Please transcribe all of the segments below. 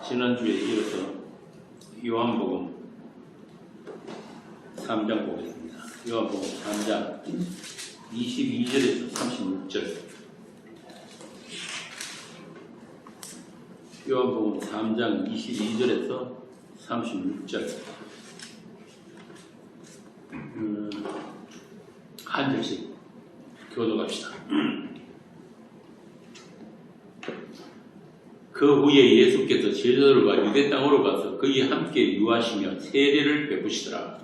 지난주에 이어서 요한복음 3장 보겠습니다. 요한복음 3장 22절에서 36절. 요한복음 3장 22절에서 36절. 한 절씩 교독합시다. 그 후에 예수께서 제자들과 유대 땅으로 가서 그와 함께 유하시며 세례를 베푸시더라.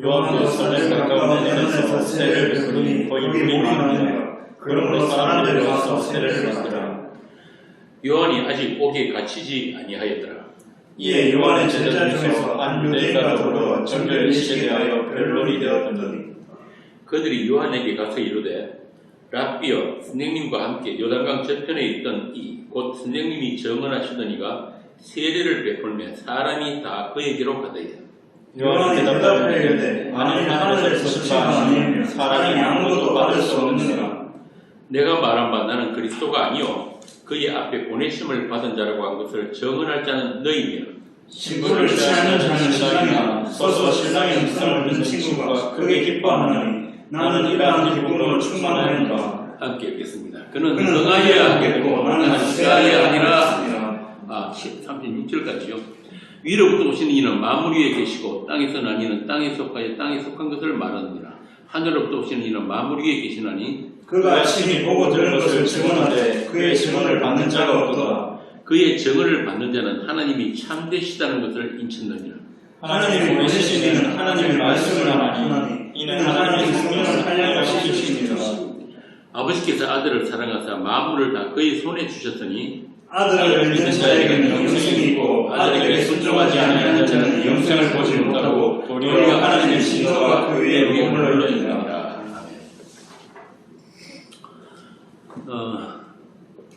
요한도 산에 가까운 데에서 세례를 베푸니 거의 물이 많으니라. 그러므로 사람들이 와서 세례를 받더라. 요한이 아직 옥에 갇히지 아니하였더라. 이에 요한의 제자 중에서 한 유대인과 더불어 정결일식에 대하여 변론이 되었더니 그들이 요한에게 가서 이르되 랍비여, 선생님과 함께 요단강 저편에 있던 이 곧 선생님이 정언하시던 이가 세례를 베풀며 사람이 다 그에게로 가더이다. 요한이 대답하여 이르되 만일 하늘에서 신 바 아니면 사람이 아무것도 받을 수 없느니라. 내가 말한 바 나는 그리스도가 아니요 그의 앞에 보내심을 받은 자라고 한 것을 정언할 자는 너희니라. 신부를 취하는 자는 신랑이나 서서 신랑의 음성을 듣는 친구가 크게 기뻐하나니 나는 이러한 기쁨으로 충만하니까. 함께 읽겠습니다. 그는 응하여야 하겠고 나는 시가야 하니라. 36절까지요. 위로부터 오시는 이는 만물 위에 계시고 땅에서 난 이는 땅에 속하여 땅에 속한 것을 말하느니라. 하늘로부터 오시는 이는 만물 위에 계시나니 그가 친히 보고 들은 것을 증언하되 그의 증언을 받는 자가 없도다. 그의 증언을 받는 자는 하나님이 참되시다는 것을 인쳤느니라. 하나님이 보내신 이는 하나님의 말씀을 하나니 이는 하나님의 성령을 한량을 시키시니라. 아버지께서 아들을 사랑하사 만물을 다 그의 손에 주셨으니 아들을 믿는 자에게는 영생이 있고 아들에게 순종하지 아니하는 자는 영생을 보지 못하고 도리어 하나님의 진노가 그 위에 몸을 올리니라.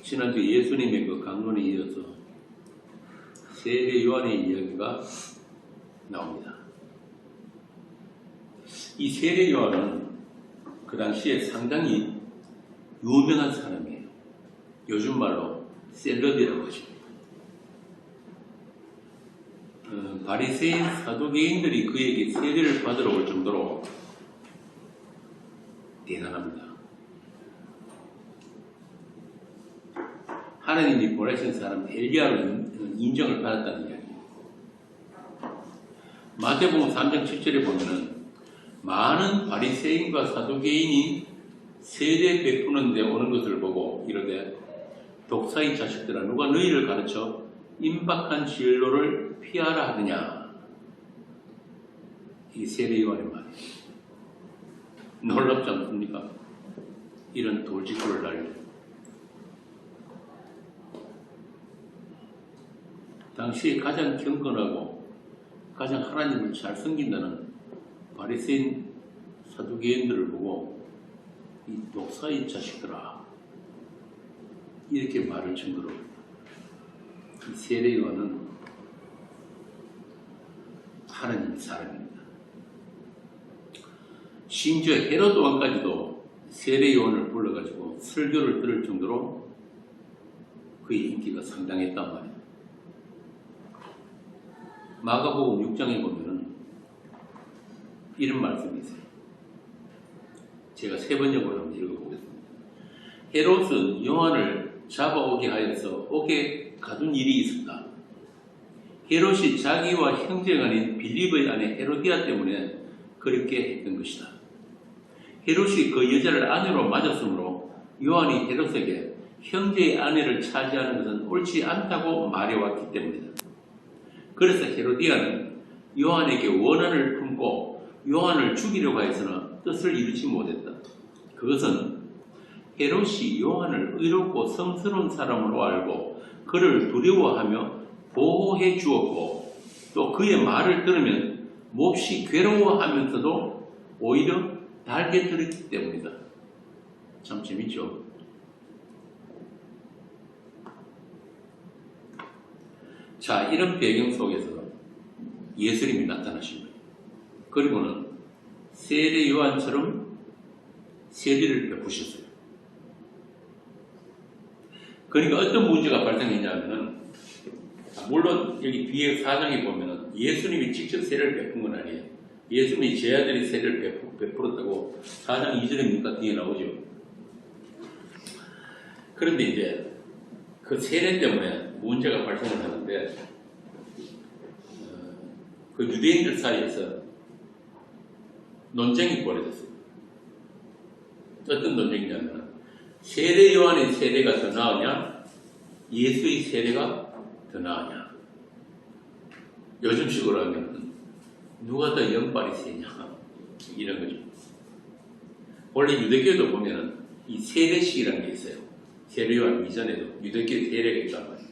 지난주 예수님의 그 강론에 이어서 세례 요한의 이야기가 나옵니다. 이 세례 요한은 그 당시에 상당히 유명한 사람이에요. 요즘 말로 셀럽이라고 하죠. 바리새인 사두개인들이 그에게 세례를 받으러 올 정도로 대단합니다. 하나님이 보내신 사람 엘리야로 인정을 받았다는 이야기예요. 마태복음 3장 7절에 보면은 많은 바리새인과 사두개인이 세례 베푸는 데 오는 것을 보고 이르되 독사의 자식들아 누가 너희를 가르쳐 임박한 진로를 피하라 하느냐. 이 세례 요한의 말이에요. 놀랍지 않습니까? 이런 돌직구를 날려. 당시에 가장 경건하고 가장 하나님을 잘 섬긴다는 바리새인 사두개인들을 보고 이 독사의 자식들아 이렇게 말을 증거로 이 세례 요한은 하나님의 사람입니다. 심지어 헤로드 왕까지도 세례 요한을 불러가지고 설교를 들을 정도로 그의 인기가 상당했단 말이에요. 마가복음 6장에 보면은 이런 말씀이 있어요. 제가 세 번역으로 한번 읽어보겠습니다. 헤롯은 요한을 잡아오게 하여서 옥에 가둔 일이 있었다. 헤롯이 자기와 형제가 아닌 빌립의 아내 헤로디아 때문에 그렇게 했던 것이다. 헤롯이 그 여자를 아내로 맞았으므로 요한이 헤롯에게 형제의 아내를 차지하는 것은 옳지 않다고 말해왔기 때문이다. 그래서 헤로디아는 요한에게 원한을 품고 요한을 죽이려고 하였으나 뜻을 이루지 못했다. 그것은 헤롯이 요한을 의롭고 성스러운 사람으로 알고 그를 두려워하며 보호해 주었고 또 그의 말을 들으면 몹시 괴로워하면서도 오히려 달게 들었기 때문이다. 참 재밌죠? 자, 이런 배경 속에서 예수님이 나타나신 거예요. 그리고는 세례 요한처럼 세례를 베푸셨어요. 그러니까 어떤 문제가 발생했냐면 물론 여기 뒤에 4장에 보면은 예수님이 직접 세례를 베푼 건 아니에요. 예수님이 제자들이 세례를 베풀었다고 4장 2절입니까? 뒤에 나오죠. 그런데 이제 그 세례 때문에 문제가 발생을 하는데 그 유대인들 사이에서 논쟁이 벌어졌어요. 어떤 논쟁이냐면 세례 요한의 세례가 더 나으냐 예수의 세례가 더 나으냐. 요즘식으로 하면 누가 더 연발이 세냐 이런 거죠. 원래 유대교도 보면은 이 세례식이라는 게 있어요. 세례 요한 이전에도 유대교 세례가 있단 말이에요.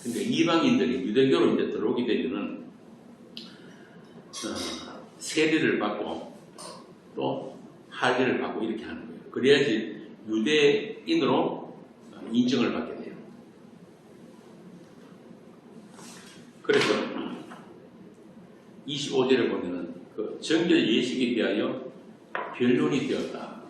그러니까 이방인들이 유대교로 이제 들어오게 되면은 세례를 받고 또 할례를 받고 이렇게 하는 거예요. 그래야지 유대인으로 인정을 받게 돼요. 그래서 25절에 보면은 그 정결 예식에 대하여 변론이 되었다.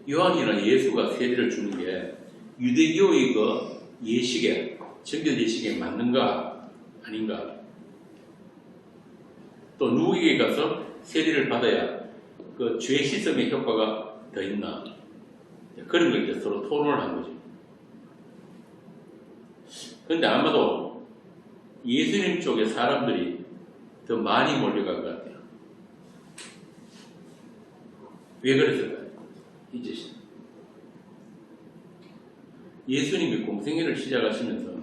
요한이나 예수가 세례를 주는 게 유대교의 그 예식에 정결 예식에 맞는가 아닌가, 또 누구에게 가서 세례를 받아야 그 죄 씻음의 효과가 더 있나, 그런 걸 이제 서로 토론을 한 거죠. 그런데 아마도 예수님 쪽에 사람들이 더 많이 몰려간 것 같아요. 왜 그랬을까요? 이제 예수님이 공생애를 시작하시면서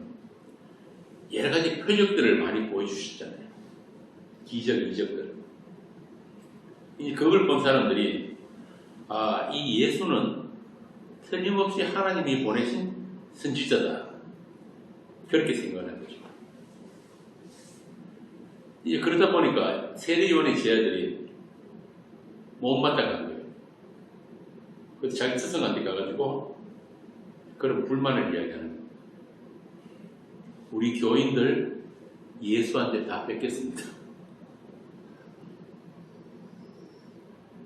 여러 가지 표적들을 많이 보여주셨잖아요. 기적, 이적들. 그걸 본 사람들이 이 예수는 틀림없이 하나님이 보내신 선지자다. 그렇게 생각하는 거죠. 이제 그러다 보니까 세례 요한의 제자들이 못마땅한 거예요. 그래서 자기 스승한테 가가지고 그런 불만을 이야기하는 거예요. 우리 교인들 예수한테 다 뺏겼습니다.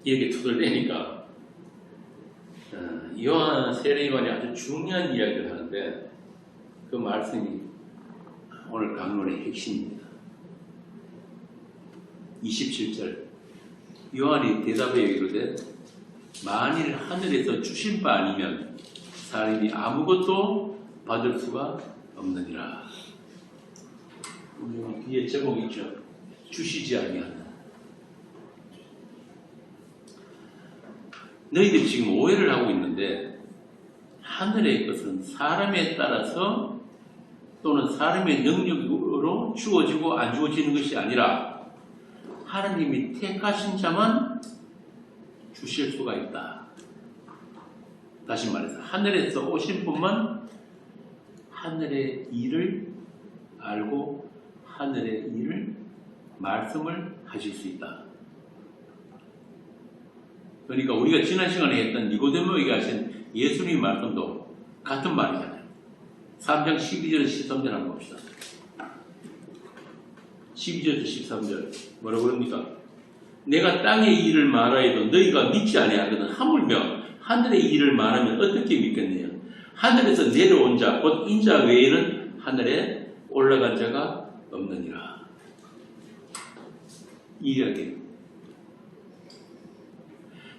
이렇게 투덜대니까 요한 세례 요한이 아주 중요한 이야기를 하는데 그 말씀이 오늘 강론의 핵심입니다. 27절 요한이 대답해 이르되 만일 하늘에서 주신 바 아니면 사람이 아무것도 받을 수가 없느니라. 여기 뒤에 제목이 있죠. 주시지 아니하는. 너희들이 지금 오해를 하고 있는데 하늘의 것은 사람에 따라서 또는 사람의 능력으로 주어지고 안 주어지는 것이 아니라 하나님이 택하신 자만 주실 수가 있다. 다시 말해서 하늘에서 오신 분만 하늘의 일을 알고 하늘의 일을 말씀을 하실 수 있다. 그러니까 우리가 지난 시간에 했던 니고데모에게 하신 예수님의 말씀도 같은 말이잖아요. 3장 12절 13절 한번 봅시다. 12절 13절 뭐라고 그럽니까? 내가 땅의 일을 말하여도 너희가 믿지 아니하거든 하물며 하늘의 일을 말하면 어떻게 믿겠느냐? 하늘에서 내려온 자 곧 인자 외에는 하늘에 올라간 자가 없느니라. 이 이야기.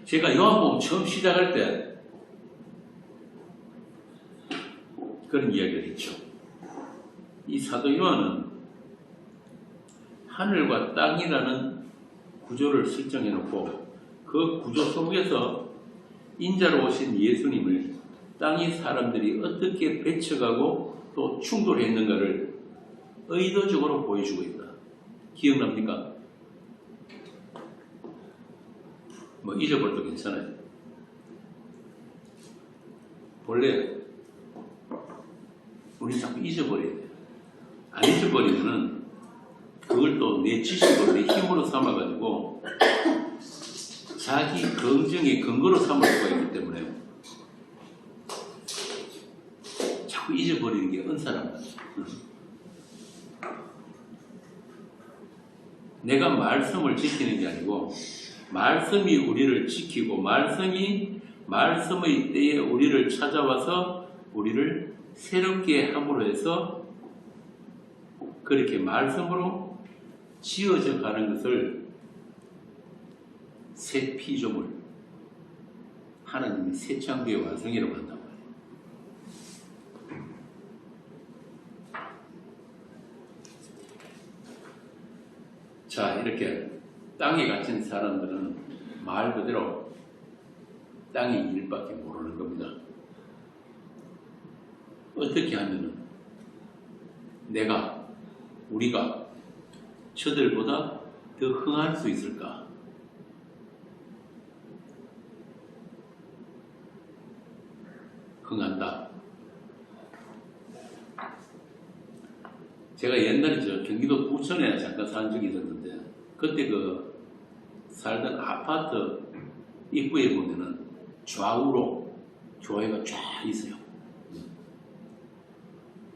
제가 요한복음 처음 시작할 때 그런 이야기를 했죠. 이 사도 요한은 하늘과 땅이라는 구조를 설정해 놓고 그 구조 속에서 인자로 오신 예수님을 땅의 사람들이 어떻게 배척하고 또 충돌했는가를 의도적으로 보여주고 있다. 기억납니까? 뭐 잊어버려도 괜찮아요. 원래 우리 자꾸 잊어버려야 돼요. 안 잊어버리면은 그걸 또 내 지식으로 내 힘으로 삼아가지고 자기 긍정의 근거로 삼을 수가 있기 때문에 자꾸 잊어버리는 게 은사란 말이에요. 내가 말씀을 지키는 게 아니고 말씀이 우리를 지키고 말씀의 때에 우리를 찾아와서 우리를 새롭게 함으로 해서 그렇게 말씀으로 지어져 가는 것을 새 피조물, 하나님의 새 창조의 완성이라고 한다고 해요. 자, 이렇게 땅에 갇힌 사람들은 말 그대로 땅의 일밖에 모르는 겁니다. 어떻게 하면은 우리가 저들보다 더 흥할 수 있을까? 흥한다. 제가 옛날에 경기도 부천에 잠깐 산 적이 있었는데, 그때 살던 아파트 입구에 보면은 좌우로 교회가 쫙 있어요.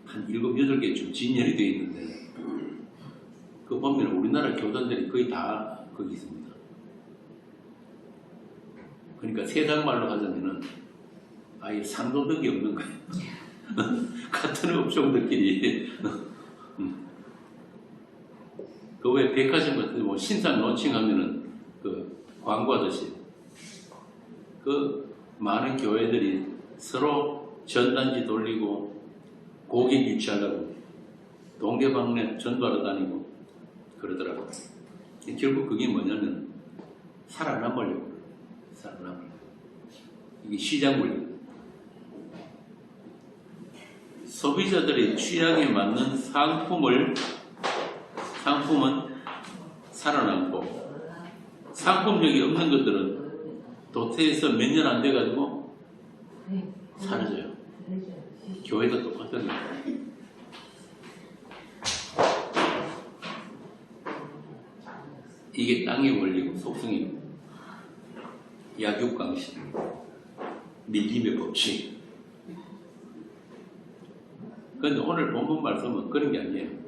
한 7, 8개쯤 진열이 되어 있는데, 그거 보면 우리나라 교단들이 거의 다 거기 있습니다. 그러니까 세상 말로 하자면은 아예 상도덕이 없는 거예요. 같은 업종들끼리. 그 왜 백화점 같은 뭐 신상 론칭하면은 광고하듯이 많은 교회들이 서로 전단지 돌리고 고객 유치하려고 동네방네 전도하러 다니고 그러더라고요. 결국 그게 뭐냐면 살아남으려고. 이게 시장 물리. 소비자들의 취향에 맞는 상품은 살아남고, 상품력이 없는 것들은 도태해서 몇 년 안 돼가지고 사라져요. 교회도 똑같습니다. 이게 땅의 원리고 속성이고, 약육강식, 밀림의 법칙. 그런데 오늘 본문 말씀은 그런 게 아니에요.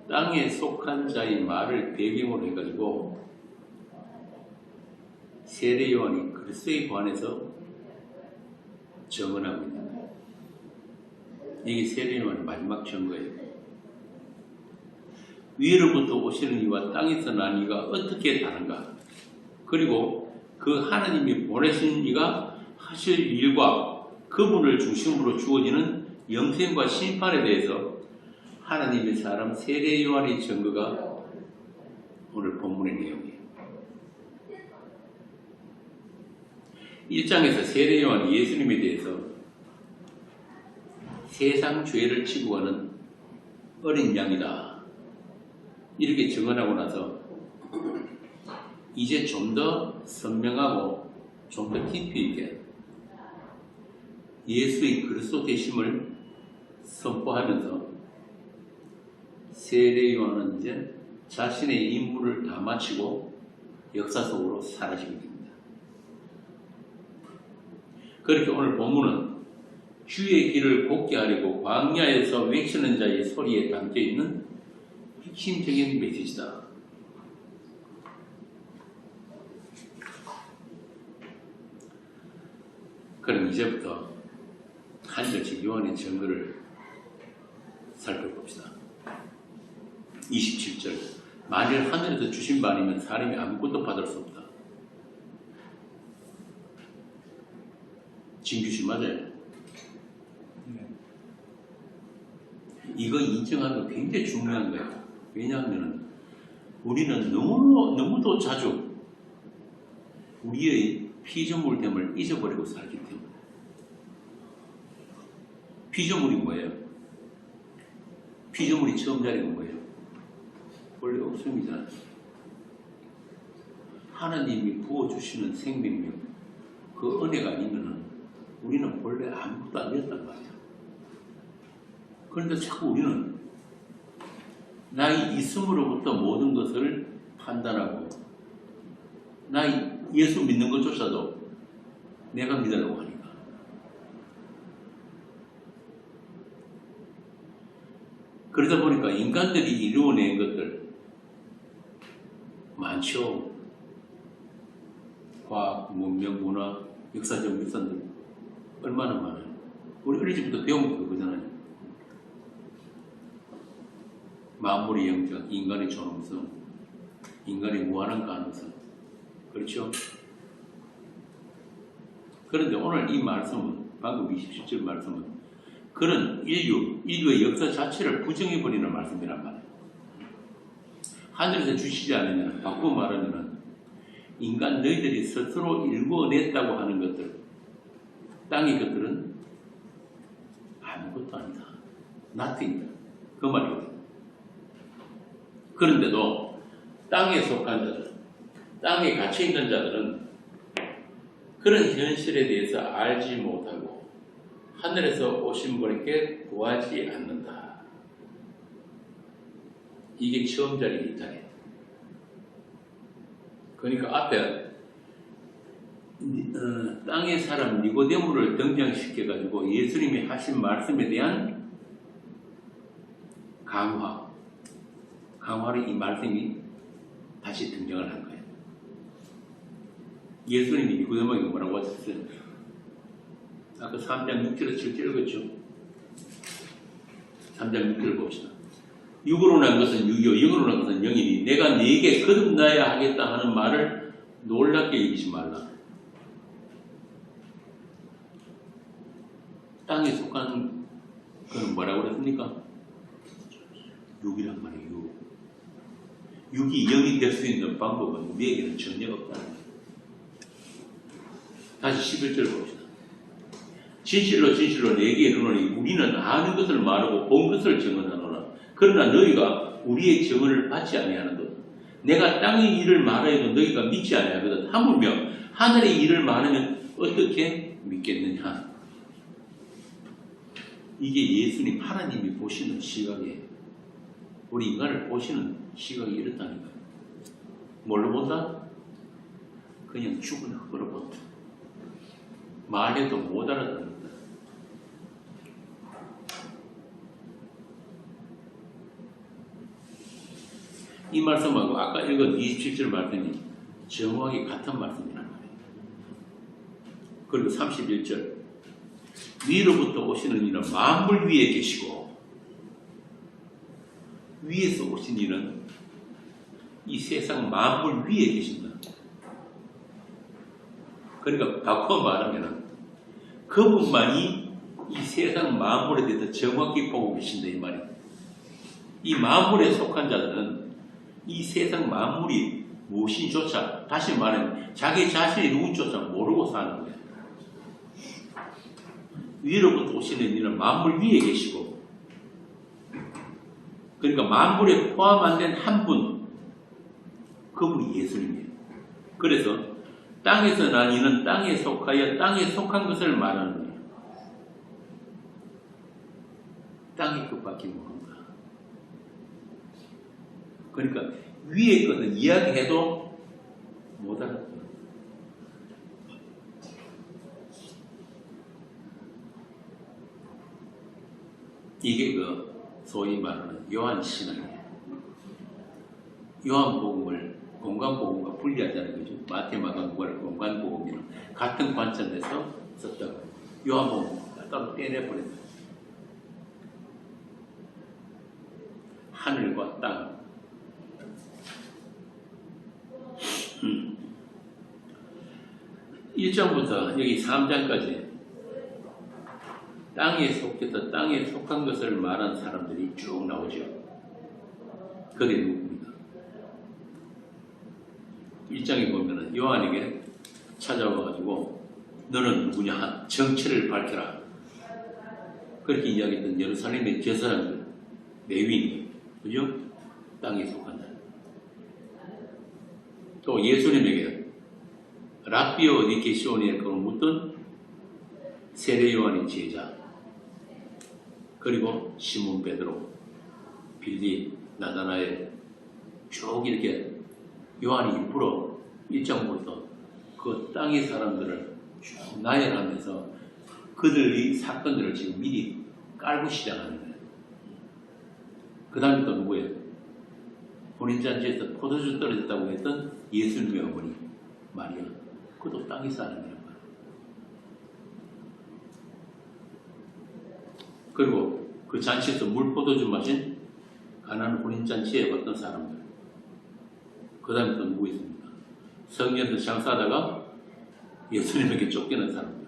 땅에 속한 자의 말을 배경으로 해가지고 세례 요한이 그리스도에 관해서 증언하고 있는 거예요. 이게 세례 요한의 마지막 증거예요. 위로부터 오시는 이와 땅에서 난 이가 어떻게 다른가? 그리고 그 하나님이 보내신 이가 하실 일과 그분을 중심으로 주어지는 영생과 심판에 대해서 하나님의 사람 세례 요한의 증거가 오늘 본문의 내용이에요. 1장에서 세례 요한이 예수님에 대해서 세상 죄를 지고 가는 어린 양이다, 이렇게 증언하고 나서 이제 좀 더 선명하고 좀 더 깊이 있게 예수의 그리스도 되심을 선포하면서 세례 요한은 이제 자신의 임무를 다 마치고 역사 속으로 사라지게 됩니다. 그렇게 오늘 본문은 주의 길을 곱게 하려고 광야에서 외치는 자의 소리에 담겨있는 핵심적인 메시지다. 그럼 이제부터 한 절씩 요한의 증거를 살펴봅시다. 27절, 만일 하늘에서 주신 바 아니면 사람이 아무것도 받을 수 없다. 진규씨 맞아요? 이거 인정하는 거 굉장히 중요한 거예요. 왜냐하면 우리는 너무도 자주 우리의 피조물됨을 잊어버리고 살기 때문에. 피조물이 뭐예요? 피조물이 처음 자리가 뭐예요? 원래 없음이잖아요. 하나님이 부어주시는 생명력, 그 은혜가 아니면은 우리는 원래 아무것도 안 됐단 말이에요. 그런데 자꾸 우리는 나의 있음으로부터 모든 것을 판단하고, 나의 예수 믿는 것조차도 내가 믿으라고 하니까. 그러다 보니까 인간들이 이루어낸 것들 많죠. 과학, 문명, 문화, 역사적 유산들 얼마나 많아요. 우리 어릴 적부터 배운 거 그거잖아요. 만물의 영적, 인간의 존엄성, 인간의 무한한 가능성. 그렇죠? 그런데 오늘 이 말씀은, 방금 27절 말씀은 그런 인류의 역사 자체를 부정해버리는 말씀이란 말이에요. 하늘에서 주시지 않으면, 바꾸어 말하면 인간 너희들이 스스로 일궈냈다고 하는 것들, 땅의 것들은 아무것도 아니다. nothing이다. 그 말이거든요. 그런데도 땅에 속한 자들, 땅에 갇혀있는 자들은 그런 현실에 대해서 알지 못하고 하늘에서 오신 분께 구하지 않는다. 이게 처음 자리 입장이에요. 그러니까 앞에 땅의 사람 니고데모를 등장시켜가지고 예수님이 하신 말씀에 대한 강화를 이 말씀이 다시 등장을 한 거예요. 예수님이 니고데모에게 뭐라고 하셨어요? 아까 3장 6절에서 7절 읽었죠? 3장 6절 봅시다. 육으로 난 것은 육이요 영으로 난 것은 영이니 내가 네게 거듭나야 하겠다 하는 말을 놀랍게 여기지 말라. 땅에 속한 그는 뭐라고 그랬습니까? 육이란 말이에요. 육이 영이 될 수 있는 방법은 우리에게는 전혀 없다는 거예요. 다시 11절 봅시다. 진실로 진실로 내게 이르노니 우리는 아는 것을 말하고 본 것을 증언하노라. 그러나 너희가 우리의 증언을 받지 아니하는도다. 내가 땅의 일을 말하여도 너희가 믿지 아니하거든. 하물며 하늘의 일을 말하면 어떻게 믿겠느냐. 이게 예수님 하나님이 보시는 시각이에요. 우리 인간을 보시는 시각이 이렇다니까요. 뭘로 본다? 그냥 죽은 흙으로 본다. 말해도 못 알아듣는다. 이 말씀하고 아까 읽은 27절 말씀이 정확히 같은 말씀이란 말이에요. 그리고 31절 위로부터 오시는 이는 만물 위에 계시고 위에서 오신 이는 이 세상 만물 위에 계신다. 그러니까 바꿔 말하면 그분만이 이 세상 만물에 대해서 정확히 보고 계신다 이 말이에요. 이 만물에 속한 자들은 이 세상 만물이 무엇인조차, 다시 말하면 자기 자신이 누군조차 모르고 사는 거예요. 위로부터 오시는 이는 만물 위에 계시고, 그러니까 만물에 포함 안 된 한 분, 그분이 예수님이에요. 그래서 땅에서 난 이는 땅에 속하여 땅에 속한 것을 말하는 거예요. 땅의 것밖에 모른다. 그러니까 위에 것은 이야기해도 못 알아듣는. 이게 그 소위 말하는 요한 신앙이에요. 요한복음을 공간복음과 분리하자는 거죠. 마태, 마가, 누가를 공간복음이랑 같은 관점에서 썼다고. 요한복음 따로 떼내버린다. 하늘과 땅. 1장부터 여기 3장까지 땅에 속해서 땅에 속한 것을 말한 사람들이 쭉 나오죠. 그게 누구입니까? 1장에 보면은 요한에게 찾아와가지고 너는 누구냐? 정체를 밝혀라. 그렇게 이야기했던 예루살렘의 제사장들, 레위인, 그죠? 땅에 속한 자. 또 예수님에게 랍비 어디 계시오니? 그걸 묻던 세례 요한의 제자, 그리고 시몬 베드로, 빌립, 나다나엘 쭉 이렇게 요한이 일부러 1장부터 그 땅의 사람들을 쭉 나열하면서 그들의 사건들을 지금 미리 깔고 시작하는 거예요. 그 다음에 또 누구예요? 혼인잔치에서 포도주 떨어졌다고 했던 예수님의 어머니 마리아, 그것도 땅의 사람이란 말이에요. 그리고 그 잔치에서 물포도주 마신 가나안 혼인잔치에 어떤 사람들. 그 다음에 또 누구 있습니까? 성전에서 장사하다가 예수님에게 쫓기는 사람들.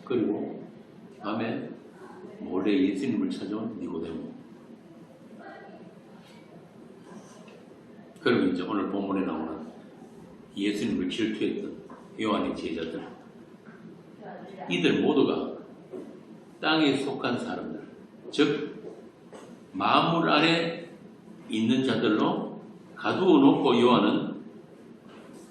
그리고 밤에 몰래 예수님을 찾아온 니고데모. 그리고 이제 오늘 본문에 나오는 예수님을 질투했던 요한의 제자들. 이들 모두가 땅에 속한 사람들, 즉 만물 안에 있는 자들로 가두어 놓고 요한은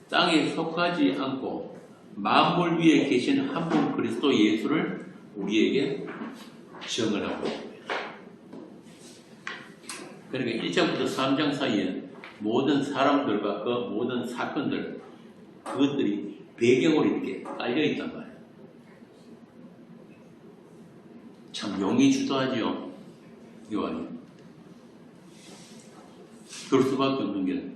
땅에 속하지 않고 만물 위에 계신 한 분 그리스도 예수를 우리에게 증언하고 있습니다. 그러니까 1장부터 3장 사이에 모든 사람들과 그 모든 사건들, 그것들이 배경으로 이렇게 깔려있단 말이에요. 참 용이 주도하지요, 요한이. 그럴 수밖에 없는 게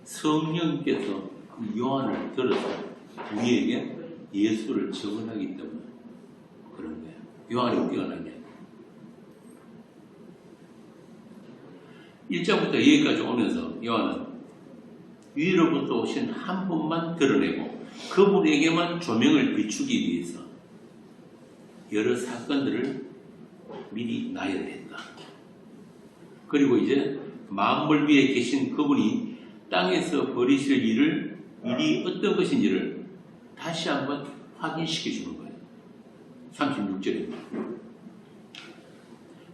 성령께서 요한을 들어서 우리에게 예수를 증언하기 때문에 그런 거예요. 요한이 뛰어난 게. 1장부터 여기까지 오면서 요한은 위로부터 오신 한 분만 드러내고 그분에게만 조명을 비추기 위해서 여러 사건들을 미리 나열했다. 그리고 이제 만물 위에 계신 그분이 땅에서 벌이실 일이 어떤 것인지를 다시 한번 확인시켜 주는 거예요. 36절입니다.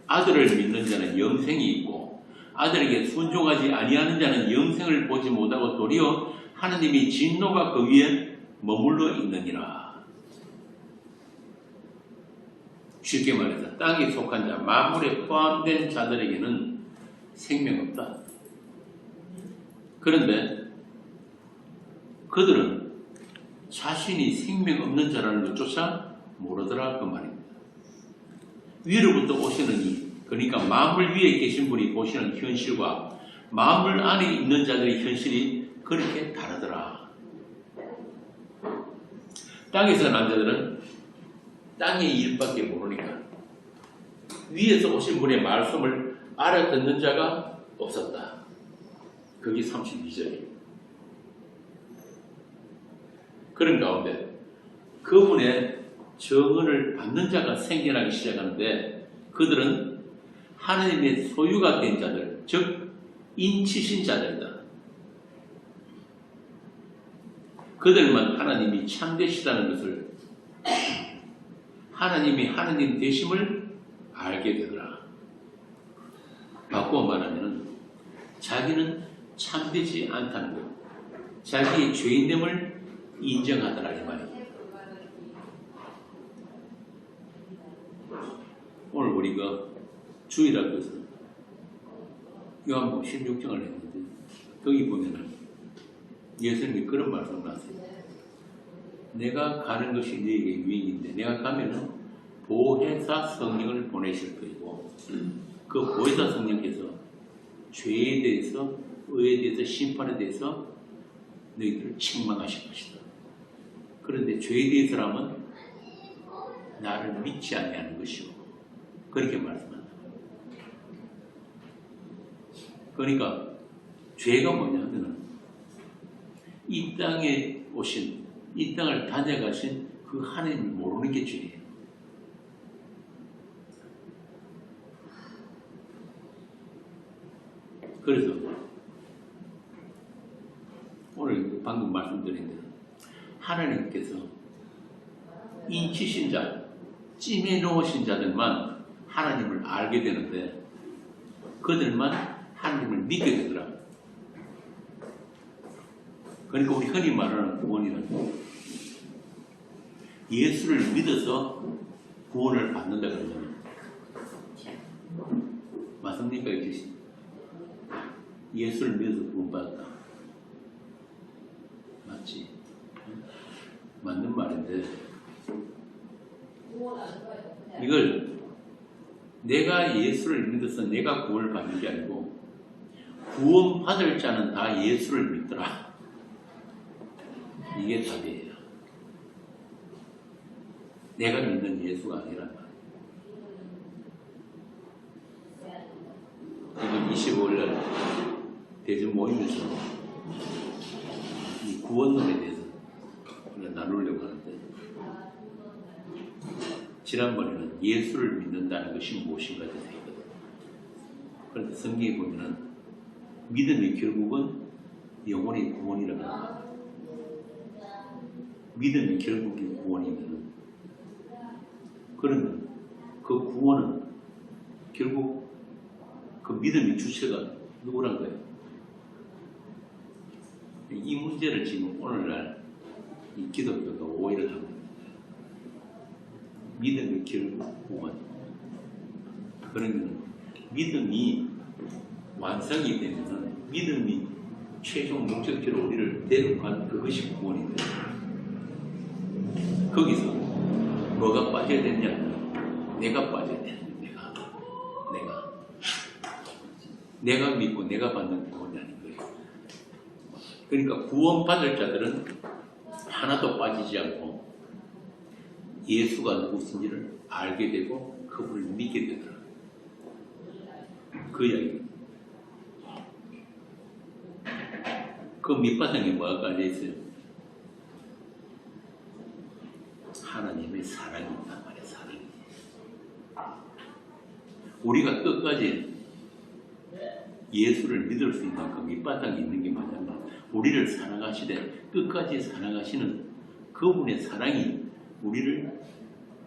아들을 믿는 자는 영생이 있고 아들에게 순종하지 아니하는 자는 영생을 보지 못하고 도리어 하나님이 진노가 그 위에 머물러 있느니라. 쉽게 말해서 땅에 속한 자, 만물에 포함된 자들에게는 생명 없다. 그런데 그들은 자신이 생명 없는 자라는 것조차 모르더라 그 말입니다. 위로부터 오시는 이, 그러니까 만물 위에 계신 분이 보시는 현실과 만물 안에 있는 자들의 현실이 그렇게 다르더라. 땅에서 난 자들은 땅의 일밖에 모르니까 위에서 오신 분의 말씀을 알아듣는 자가 없었다. 그게 32절이에요. 그런 가운데 그분의 정언을 받는 자가 생겨나기 시작하는데 그들은 하나님의 소유가 된 자들, 즉 인치신 자들이다. 그들만 하나님이 참되시다는 것을, 하나님이 하나님 되심을 알게 되더라. 바꾸어 말하면 자기는 참되지 않다는 것, 자기의 죄인됨을 인정하더라 이 말이에요. 오늘 우리가 주일학교에서 요한복음 16장을 했는데 거기 보면은 예수님이 그런 말씀을 하세요. 내가 가는 것이 너에게 유익인데 내가 가면은 보혜사 성령을 보내실 것이고 그 보혜사 성령께서 죄에 대해서, 의에 대해서, 심판에 대해서 너희들을 책망하실 것이다. 그런데 죄에 대해서라면 나를 믿지 아니하는 것이고 그렇게 말씀한다. 그러니까 죄가 뭐냐면 이 땅에 오신, 이 땅을 다녀가신 그 하나님을 모르는 게 죄예요. 그래서 오늘 방금 말씀드린 대로 하나님께서 인치신 자, 찜해 놓으신 자들만 하나님을 알게 되는데 그들만 하나님을 믿게 되더라. 그러니까 우리 흔히 말하는 구원이는 예수를 믿어서 구원을 받는다 그러면 맞습니까? 예수를 믿어서 구원받았다. 맞지? 맞는 말인데 이걸 내가 예수를 믿어서 내가 구원을 받는 게 아니고 구원받을 자는 다 예수를 믿더라. 이게 답이에요. 내가 믿는 예수가 아니란 말이에요. 이번 25일날 대전 모임에서 이 구원론에 대해서 나누려고 하는데, 지난번에는 예수를 믿는다는 것이 무엇인가 해서 했거든요. 그런데 성경에 보면은 믿음이 결국은 영혼의 구원이라고 합니다. 믿음이 결국이 구원이면, 그러면 그 구원은 결국 그 믿음의 주체가 누구란 거예요? 이 문제를 지금 오늘날 이 기독교가 오해를 합니다. 믿음이 결국 구원. 그러면 믿음이 완성이 되면 믿음이 최종 목적지로 우리를 데려간 그것이 구원인데, 거기서 뭐가 빠져야 되냐? 내가 빠져야 되냐? 내가 믿고 내가 받는 구원이 아닌 거예요. 그러니까 구원받을 자들은 하나도 빠지지 않고 예수가 누구신지를 알게 되고 그분을 믿게 되더라. 그 이야기입니다. 그 밑바탕에 뭐가 깔려있어요? 하나님의 사랑이 있단 말이에요. 사랑이. 우리가 끝까지 예수를 믿을 수 있는 그 밑바탕에 있는 게 뭐냐면, 우리를 사랑하시되 끝까지 사랑하시는 그분의 사랑이 우리를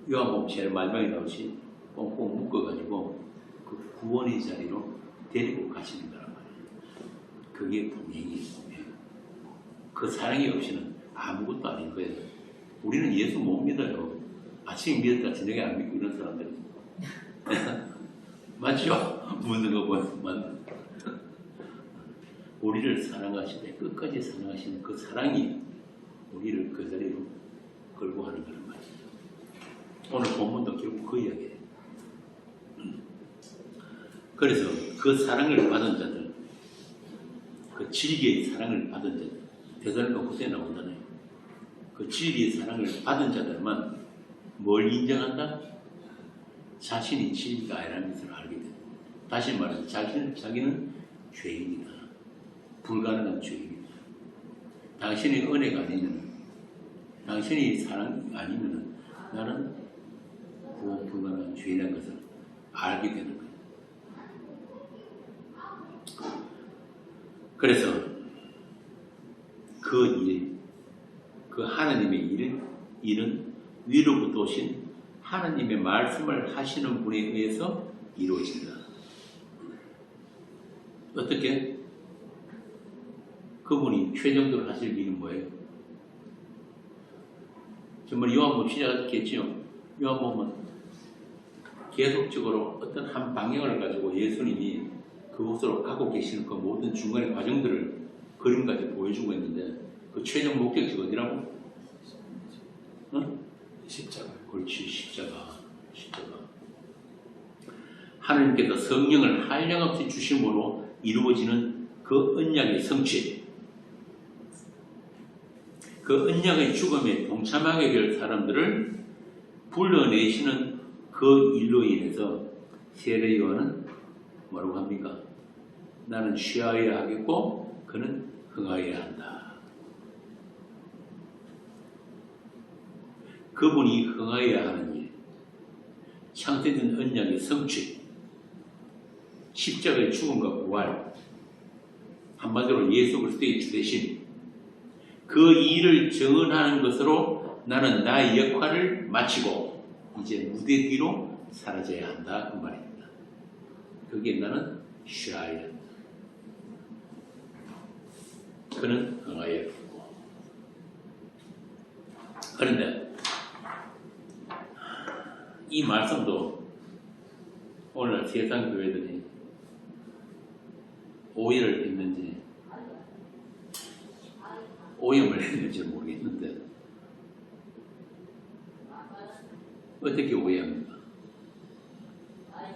요한복음 제일 마지막에 나오시 꽁꽁 묶어가지고 그 구원의 자리로 데리고 가시는 거란 말이에요. 그게 동행이에요. 그 사랑이 없이는 아무것도 아닌 거예요. 우리는 예수 못 믿어요. 아침에 믿었다 저녁에 안 믿고 이런 사람들이 맞죠? 묻는 거 보면 우리를 사랑하시되 끝까지 사랑하시는 그 사랑이 우리를 그 자리로 끌고 가는 거란 말이에요. 오늘 본문도 결국 그 이야기예요. 그래서 그 사랑을 받은 자들, 그 진리의 사랑을 받은 자들, 대사로니가 후서에 나오잖아요. 그 진리의 사랑을 받은 자들만 뭘 인정한다? 자신이 진리가 아니라는 것을 알게 된다. 다시 말해서 자기는 죄인이다. 불가능한 죄인이다. 당신의 은혜가 아니면, 당신이 사랑이 아니면 나는 구원 불가능한 죄인이라는 것을 알게 되는 거예요. 그래서 그 일, 그 하나님의 일은 위로부터 오신 하나님의 말씀을 하시는 분에 의해서 이루어진다. 어떻게? 그분이 최종적으로 하실 일은 뭐예요? 정말 요한복음 시작했겠죠? 요한복음은 계속적으로 어떤 한 방향을 가지고 예수님이 그곳으로 가고 계시는 그 모든 중간의 과정들을 그림까지 보여주고 있는데, 그 최종 목적지가 어디라고? 응? 십자가. 그렇지, 십자가. 하나님께서 성령을 한량없이 주심으로 이루어지는 그 언약의 성취, 그 언약의 죽음에 동참하게 될 사람들을 불러내시는 그 일로 인해서 세례 요한은 뭐라고 합니까? 나는 쉬어야 하겠고 그는 흥하여야 한다. 그분이 흥하여야 하는 일, 창세된 언약의 성취, 십자가의 죽음과 부활, 한마디로 예수 그리스도의 주대심, 그 일을 정언하는 것으로 나는 나의 역할을 마치고 이제 무대 뒤로 사라져야 한다, 그 말입니다. 거기에 나는 쉬어야 한다. 그는 흥하여야 하고. 그런데 이 말씀도 오늘 세상 교회들이 오해를 했는지 오염을 했는지 모르겠는데, 어떻게 오해합니까?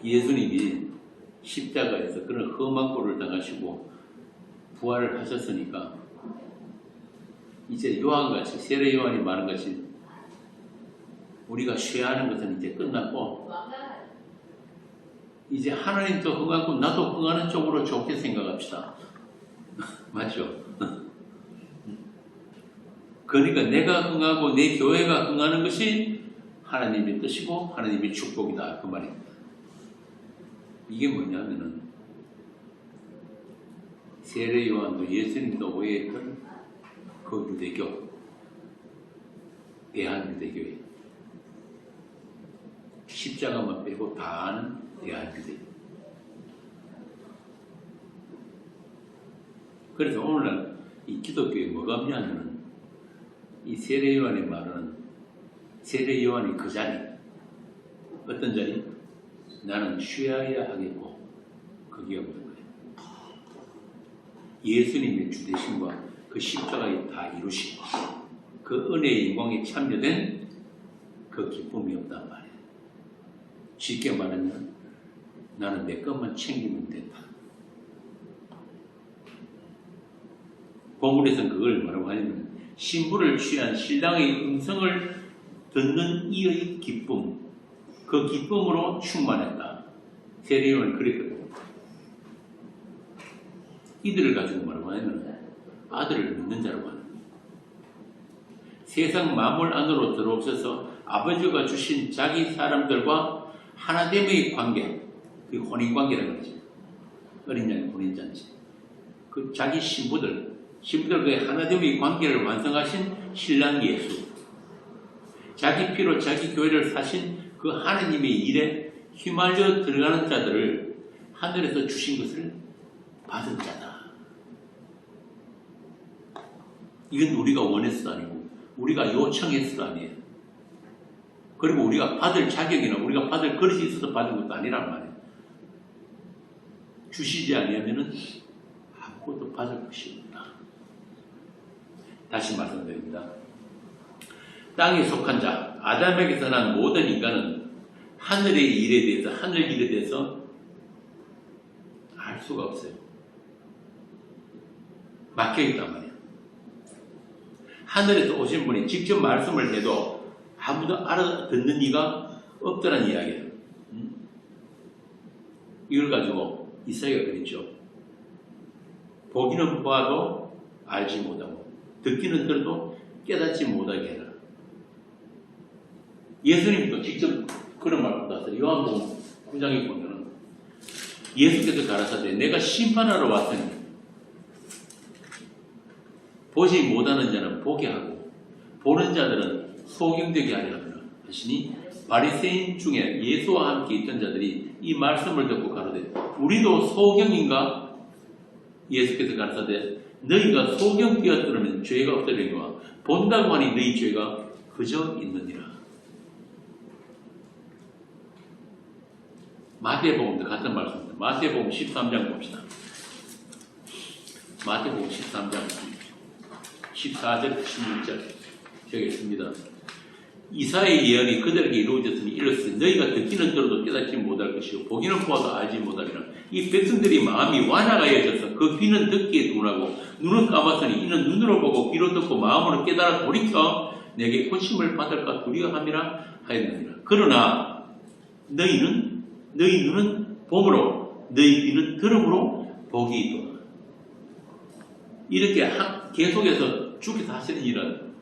예수님이 십자가에서 그런 험한 꼴을 당하시고 부활을 하셨으니까 이제 요한같이, 세례 요한이 말한 것이 우리가 쇠하는 것은 이제 끝났고 이제 하나님도 흥하고 나도 흥하는 쪽으로 좋게 생각합시다. 맞죠? 그러니까 내가 흥하고 내 교회가 흥하는 것이 하나님의 뜻이고 하나님의 축복이다 그 말입니다. 이게 뭐냐면은 세례 요한도 예수님도 오해했던 그 유대교 대한유대교회 십자가만 빼고 다 아는 대한유대교. 그래서 오늘날 이 기독교에 뭐가 없냐면은 이 세례 요한의 말은 세례 요한이 그 자리 어떤 자리? 나는 쉬어야 하겠고 그게 없는 거예요. 예수님의 주되심과 그 십자가에 다 이루시고 그 은혜의 영광에 참여된 그 기쁨이 없단 말이에요. 쉽게 말하면 나는 내 것만 챙기면 된다. 본문에서는 그걸 뭐라고 하냐면 신부를 취한 신랑의 음성을 듣는 이의 기쁨, 그 기쁨으로 충만했다. 세례요한은 그랬거든요. 이들을 가지고 뭐라고 하냐면 아들을 믿는 자라고 하는 거예요. 세상 만물 안으로 들어오셔서 아버지가 주신 자기 사람들과 하나됨의 관계, 그 혼인관계라는 거죠. 어린 양의 혼인잔치. 그 자기 신부들과의 하나됨의 관계를 완성하신 신랑 예수. 자기 피로 자기 교회를 사신 그 하나님의 일에 휘말려 들어가는 자들을 하늘에서 주신 것을 받은 자다. 이건 우리가 원해서도 아니고 우리가 요청해서도 아니에요. 그리고 우리가 받을 자격이나 우리가 받을 그릇이 있어서 받은 것도 아니란 말이에요. 주시지 아니하면은 아무것도 받을 것이 없다. 다시 말씀드립니다. 땅에 속한 자, 아담에게서 난 모든 인간은 하늘의 일에 대해서, 하늘 일에 대해서 알 수가 없어요. 막혀있단 말이에요. 하늘에서 오신 분이 직접 말씀을 해도 아무도 알아듣는 이가 없더란 이야기예요. 이걸 가지고 이사야가 그랬죠. 보기는 보아도 알지 못하고 듣기는 들어도 깨닫지 못하게 해라. 예수님도 직접 그런 말을 받았어요. 요한복음 9장에 보면은 예수께서 가라사대 내가 심판하러 왔으니 보지 못하는 자는 보게 하고 보는 자들은 소경되게 하려 하더라 하시니 바리새인 중에 예수와 함께 있던 자들이 이 말씀을 듣고 가로되 우리도 소경인가? 예수께서 가라사대 너희가 소경되었더라면 죄가 없더니와 본다고 하니 너희 죄가 그저 있느니라. 마태복음도 같은 말씀입니다. 마태복음 13장 봅시다. 마태복음 13장 14절 16절 여기 있습니다. 이사야의 예언이 그들에게 이루어졌으니 이렇으니 너희가 듣기는 들어도 깨닫지 못할 것이요 보기는 보아도 알지 못하리라. 이 백성들이 마음이 완화하여져서 그 귀는 듣기에 둔하고 눈은 감았으니 이는 눈으로 보고 귀로 듣고 마음으로 깨달아 돌이켜 내게 고침을 받을까 두려워함이라 하였느니라. 그러나 너희 눈은 봄으로 너희 귀는 들음으로 복이 있도다. 이렇게 계속해서 주께서 하시는 일은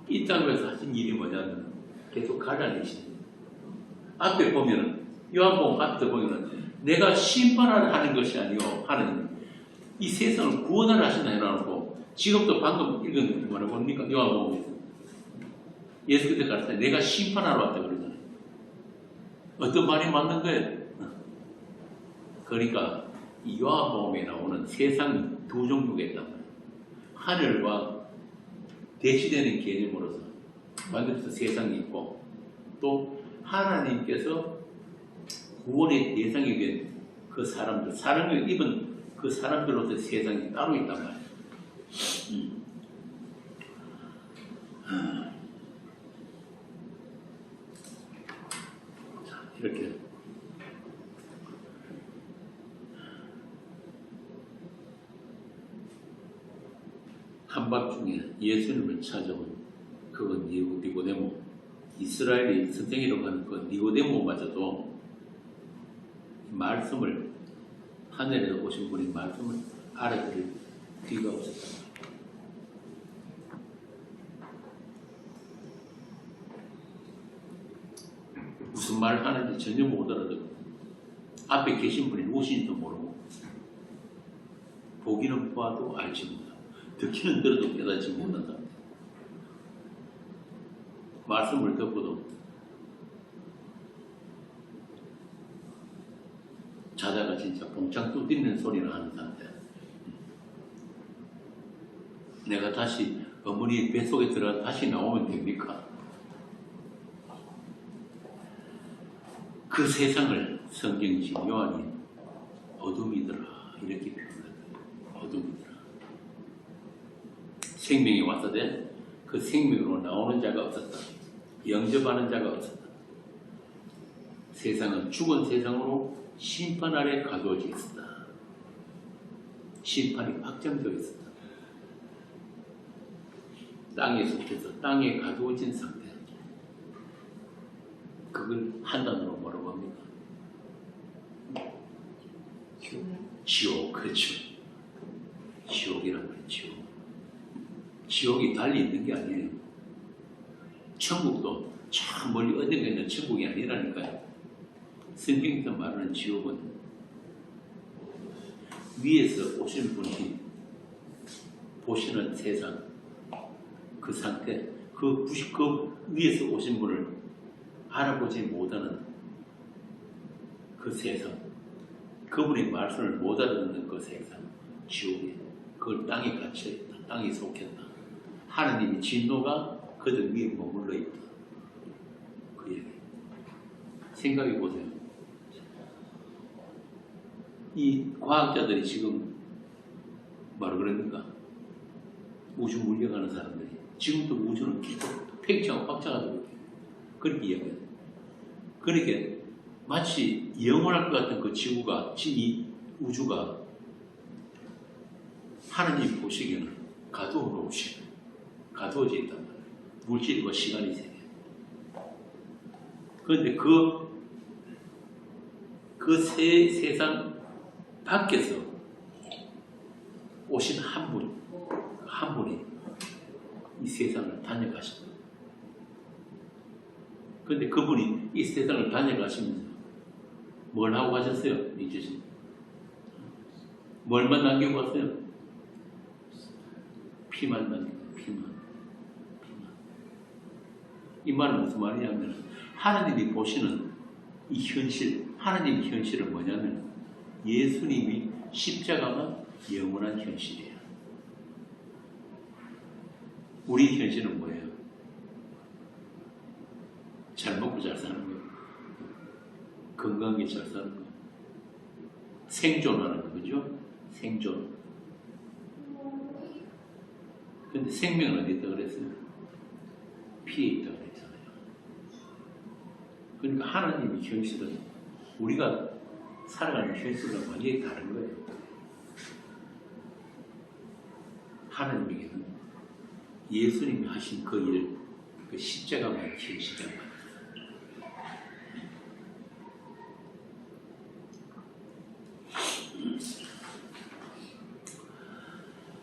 이 땅에서 하신 일이 뭐냐면 계속 갈라내시는 거예요. 앞에 보면은 요한복음 앞에 보면은 내가 심판하는 것이 아니요 하나님 이 세상을 구원하라 하신다 해놓고 지금도 방금 읽은 뭐라고 합니까? 요한복음에서 예수께서 가르쳐 내가 심판하러 왔다 그러잖아요. 어떤 말이 맞는 거예요? 그러니까 이 요한복음에 나오는 세상 두 종류가 있단 말이에요. 하늘과 대치되는 개념으로서 만들어서 세상이 있고 또 하나님께서 구원의 대상이 된 그 사람들, 사랑을 입은 그 사람들로서 세상이 따로 있단 말이에요. 자, 이렇게 한밤중에 예수님을 찾아온 그건 니고데모 이스라엘의 선생이라고 하는 그 니고데모마저도 말씀을, 하늘에서 오신 분의 말씀을 알아들을 귀가 없었다. 무슨 말을 하는지 전혀 못 알아듣고 앞에 계신 분이 누구신지도 모르고 보기는 봐도 알지 못하고 듣기는 들어도 깨닫지 못한다. 말씀을 듣고도 자다가 진짜 봉창 뚜드리는 소리를 하는 상태. 내가 다시 어머니 뱃속에 들어가 다시 나오면 됩니까? 그 세상을 성경지 요한이 어둠이더라 이렇게 표현합니다. 어둠이더라. 생명이 왔으되 그 생명으로 나오는 자가 없었다. 영접하는 자가 없었다. 세상은 죽은 세상으로 심판 아래 가두어져 있었다. 심판이 확정되어 있었다. 땅에 속해서 땅에 가두어진 상태. 그걸 한단어로 뭐라고 합니까? 지옥, 그렇죠. 지옥이란 말이에요, 지옥. 지옥이 달리 있는 게 아니에요. 천국도 저 멀리 어딘가 있는 천국이 아니라니까요. 성경에서 말하는 지옥은 위에서 오신 분이 보시는 세상, 그 상태, 그 위에서 오신 분을 알아보지 못하는 그 세상, 그분의 말씀을 못 알아듣는 그 세상, 지옥에, 그걸 땅에 갇혀있다, 땅에 속했다. 하나님의 진노가 그들 위에 머물러 있다. 그 얘기. 생각해 보세요. 이 과학자들이 지금 뭐라 그럽니까? 우주 물려가는 사람들이 지금도 우주는 계속 팽창하고 확장하고 있다. 그렇게 이야기해요. 그러니까 마치 영원할 것 같은 그 지구가, 이 우주가 하나님 보시기에는 가두어져 있단 말이에요. 물질과 시간이 세계. 그런데 세상 밖에서 오신 한 분이 이 세상을 다녀가십니다. 그런데 그분이 이 세상을 다녀가시면서 뭘 하고 가셨어요? 이제 뭘만 남기고 갔어요? 피만 남기고, 피만. 이 말은 무슨 말이냐면 하나님이 보시는 이 현실, 하나님의 현실은 뭐냐면 예수님이 십자가가 영원한 현실이에요. 우리 현실은 뭐예요? 잘 먹고 잘 사는 거예요. 건강하게 잘 사는 거예요. 생존하는 거죠. 생존. 근데 생명은 어디 있다 그랬어요? 피에 있다 그랬잖아요. 그러니까 하나님의 현실은 우리가 살아가는 현실과 완전히 다른 거예요. 하나님에게는 예수님이 하신 그 일, 그 십자가만 현실이란 말이에요.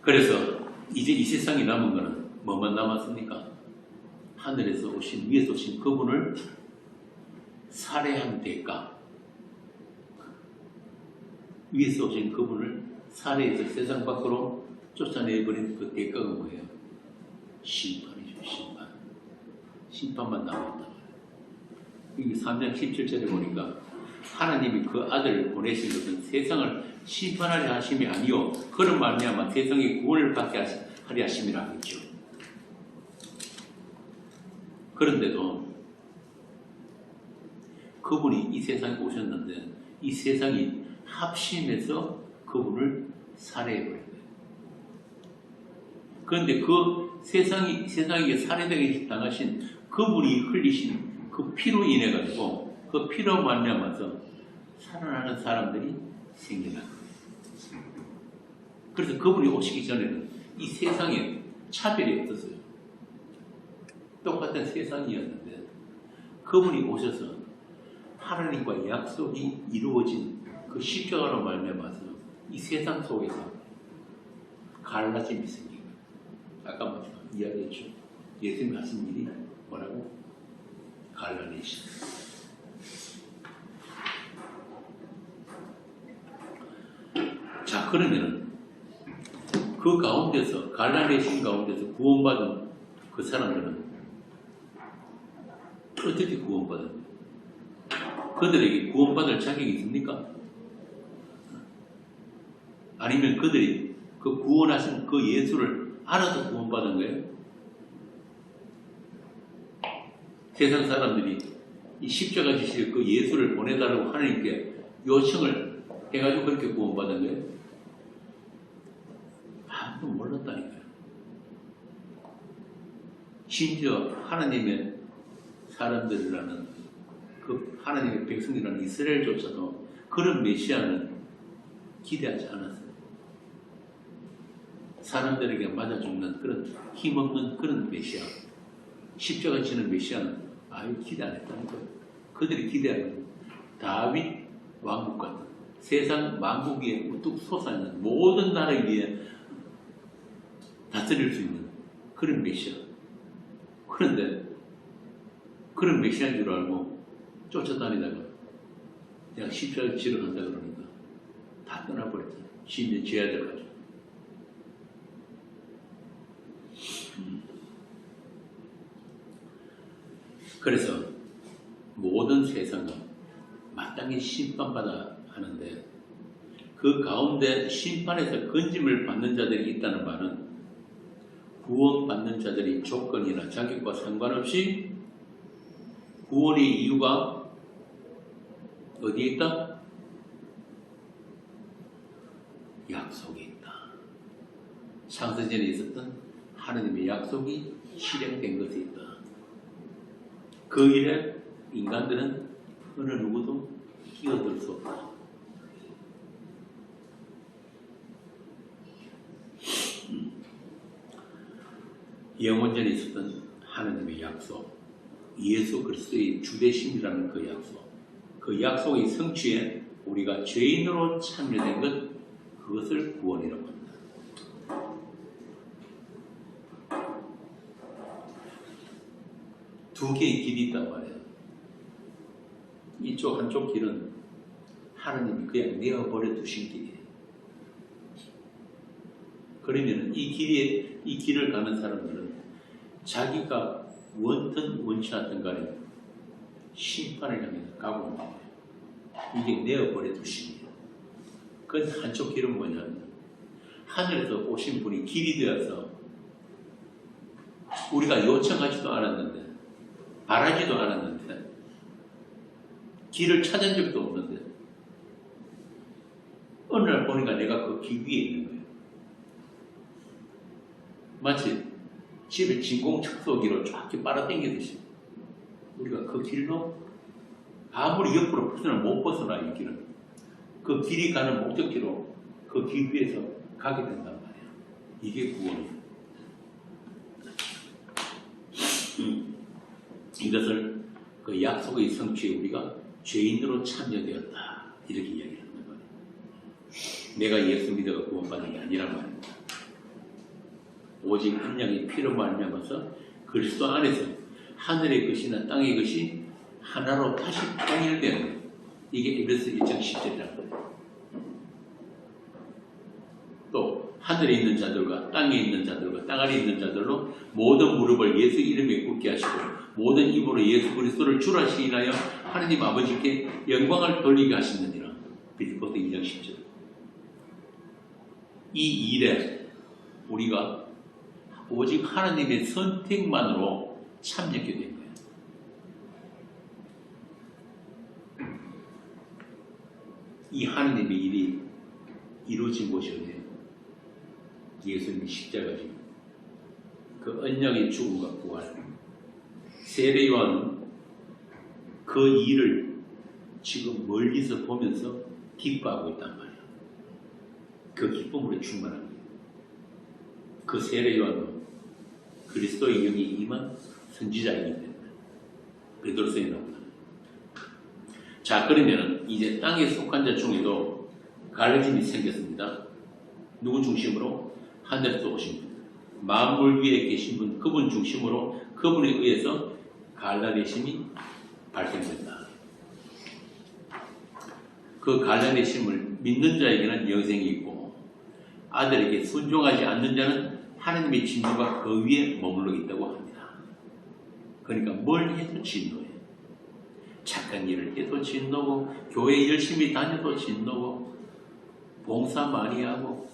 그래서 이제 이 세상에 남은 거는 뭐만 남았습니까? 하늘에서 오신, 위에서 오신 그분을 살해한 대가, 위에서 오신 그분을 살해해서 세상 밖으로 쫓아내버린 그 대가가 뭐예요? 심판이죠, 심판. 심판만 남았다. 여기 3장 17절에 보니까 하나님이 그 아들을 보내신 것은 세상을 심판하려 하심이 아니요 그런 말미암아 세상의 구원을 받게 하려 하심이라 하겠죠. 그런데도 그분이 이 세상에 오셨는데 이 세상이 합심해서 그분을 살해해버린 거예요. 그런데 그 세상에게 살해되게 당하신 그분이 흘리신 그 피로 인해 가지고 그 피로 말미암아서 살아나는 사람들이 생겨난 거예요. 그래서 그분이 오시기 전에는 이 세상에 차별이 없었어요. 똑같은 세상이었는데 그분이 오셔서 하나님과 약속이 이루어진 그 십자가로 말미암아서 이 세상 속에서 갈라짐이 생긴 거예요. 아까 이야기했죠. 예수님이 하신 일이 뭐라고? 갈라내시다. 자, 그러면 그 가운데서 갈라내신 가운데서 구원받은 그 사람들은 어떻게 구원받은 거예요? 그들에게 구원받을 자격이 있습니까? 아니면 그들이 그 구원하신 그 예수를 알아서 구원받은 거예요? 세상 사람들이 이 십자가 지실 그 예수를 보내달라고 하나님께 요청을 해가지고 그렇게 구원받은 거예요? 아무도 몰랐다니까요. 심지어 하나님의 사람들이라는 그 하나님의 백성이라는 이스라엘조차도 그런 메시아는 기대하지 않았어요. 사람들에게 맞아 죽는 그런 힘없는 그런 메시아, 십자가 지는 메시아는 아예 기대 안 했다는 거예요. 그들이 기대하는 다윗 왕국 같은 세상 만국 위에 우뚝 솟아있는 모든 나라 위에 다스릴 수 있는 그런 메시아. 그런데 그런 메시아인 줄 알고 쫓아다니다가 그냥 십자가 지러 간다 그러니까 다 떠나버렸잖아요. 심지어 제자들까지. 그래서 모든 세상은 마땅히 심판받아 하는데 그 가운데 심판에서 건짐을 받는 자들이 있다는 말은 구원받는 자들이 조건이나 자격과 상관없이 구원의 이유가 어디에 있다? 약속에 있다. 창세전에 있었던 하나님의 약속이 실행된 것에 있다. 그 일에 인간들은 어느 누구도 끼어들 수 없다. 영원전에 있었던 하나님의 약속, 예수 그리스도의 주되심이라는 그 약속, 그 약속의 성취에 우리가 죄인으로 참여된 것, 그것을 구원이라고 합니다. 두 개의 길이 있단 말이에요. 이쪽 한쪽 길은 하나님이 그냥 내어버려 두신 길이에요. 그러면 이 길을 가는 사람들은 자기가 원든 원치 않든 간에 심판을 향해 가고 있는 거예요. 이게 내어버려 두심이에요. 그 한쪽 길은 뭐냐면 하늘에서 오신 분이 길이 되어서 우리가 요청하지도 않았는데 바라지도 않았는데 길을 찾은 적도 없는데 어느 날 보니까 내가 그 길 위에 있는 거예요. 마치 집에 진공청소기로 쫙 빨아당기듯이 우리가 그 길로 아무리 옆으로 벗어나 못 벗어나. 이 길은 그 길이 가는 목적지로 그 길 위에서 가게 된단 말이에요. 이게 구원이에요. 이것을 그 약속의 성취에 우리가 죄인으로 참여되었다, 이렇게 이야기하는 거예요. 내가 예수 믿어가 구원받는 게 아니란 말입니다. 오직 한 양의 피로 말미암아서 그리스도 안에서 하늘의 것이나 땅의 것이 하나로 다시 통일되는 거예요. 이게 에베소 1장 10절이라는 거예요. 또 하늘에 있는 자들과 땅에 있는 자들과 땅 아래 있는 자들로 모든 무릎을 예수 이름에 꿇게 하시고 모든 입으로 예수 그리스도를 주라 시인하여 하나님 아버지께 영광을 돌리게 하시느니라. 빌립보서 2장 10절. 이 일에 우리가 오직 하나님의 선택만으로 참여하게 된 거예요. 이 하나님의 일이 이루어진 곳이 어디예요? 예수님의 십자가죠. 그 언약의 죽음과 부활. 세례요한은 그 일을 지금 멀리서 보면서 기뻐하고 있단 말이에요. 그 기쁨으로 충만한 거예요. 그 세례요한은 그리스도의 영이 임한 선지자이기 때문에 베드로서에 나옵니다. 자, 그러면은 이제 땅에 속한 자 중에도 갈라짐이 생겼습니다. 누구 중심으로? 하늘에서 오신 분, 만물 위에 계신 분, 그분 중심으로 그분에 의해서 갈라내심이 발생된다. 그 갈라내심을 믿는 자에게는 영생이 있고 아들에게 순종하지 않는 자는 하나님의 진노가 그 위에 머물러 있다고 합니다. 그러니까 뭘 해도 진노예요. 착한 일을 해도 진노고, 교회 열심히 다녀도 진노고, 봉사 많이 하고,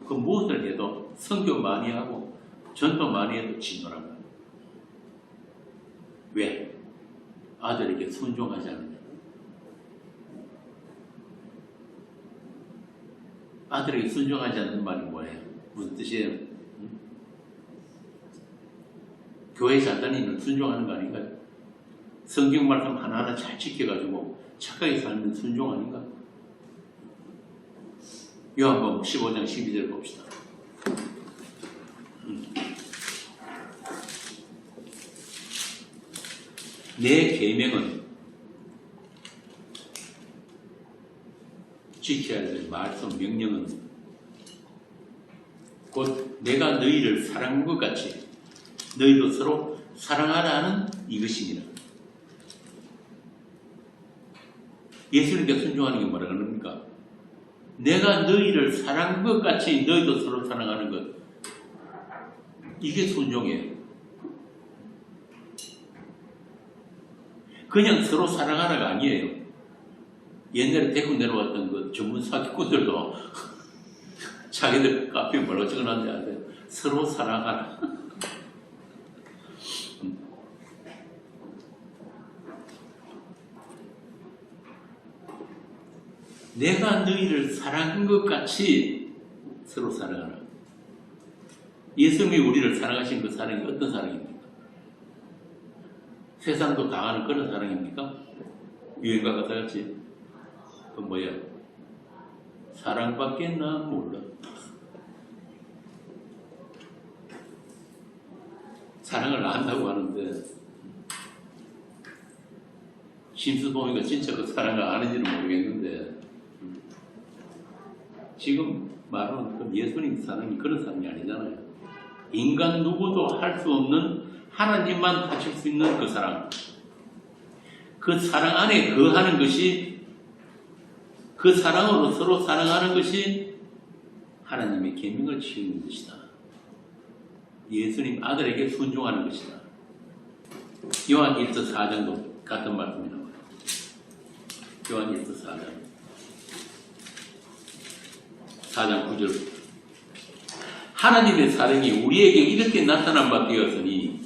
그 무엇을 해도 선교 많이 하고 전도 많이 해도 진노란 거예요. 왜? 아들에게 순종하지 않느냐. 아들에게 순종하지 않는 말이 뭐예요? 무슨 뜻이에요? 교회 잘 다니면 순종하는 거 아닌가요? 성경 말씀 하나하나 잘 지켜가지고 착하게 살면 순종 아닌가? 요한복음 15장 12절 봅시다. 내 계명은 지켜야 될 말씀 명령은 곧 내가 너희를 사랑한 것 같이 너희도 서로 사랑하라는 이것이니라. 예수님께 순종하는 게 뭐라 그럽니까? 내가 너희를 사랑한 것 같이 너희도 서로 사랑하는 것. 이게 순종이에요. 그냥 서로 사랑하라가 아니에요. 옛날에 대구 내려왔던 그 전문 사기꾼들도 자기들 카페에 뭐라고 적어놨는지 아세요? 서로 사랑하라. 내가 너희를 사랑한 것 같이 서로 사랑하라. 예수님이 우리를 사랑하신 그 사랑이 어떤 사랑입니까? 세상도 당하는 그런 사랑입니까? 유행가 같아 같이 그 뭐야? 사랑밖에 난 몰라. 사랑을 안다고 하는데 심수 보니까 진짜 그 사랑을 아는지는 모르겠는데 지금 말하는 그 예수님 사랑이 그런 사랑이 아니잖아요. 인간 누구도 할 수 없는 하나님만 하실 수 있는 그 사랑. 그 사랑 안에 거하는 것이, 그 사랑으로 서로 사랑하는 것이 하나님의 계명을 지키는 것이다. 예수님 아들에게 순종하는 것이다. 요한일서 4장도 같은 말씀이 나와요. 요한일서 4장 9절. 하나님의 사랑이 우리에게 이렇게 나타난 바 되었으니,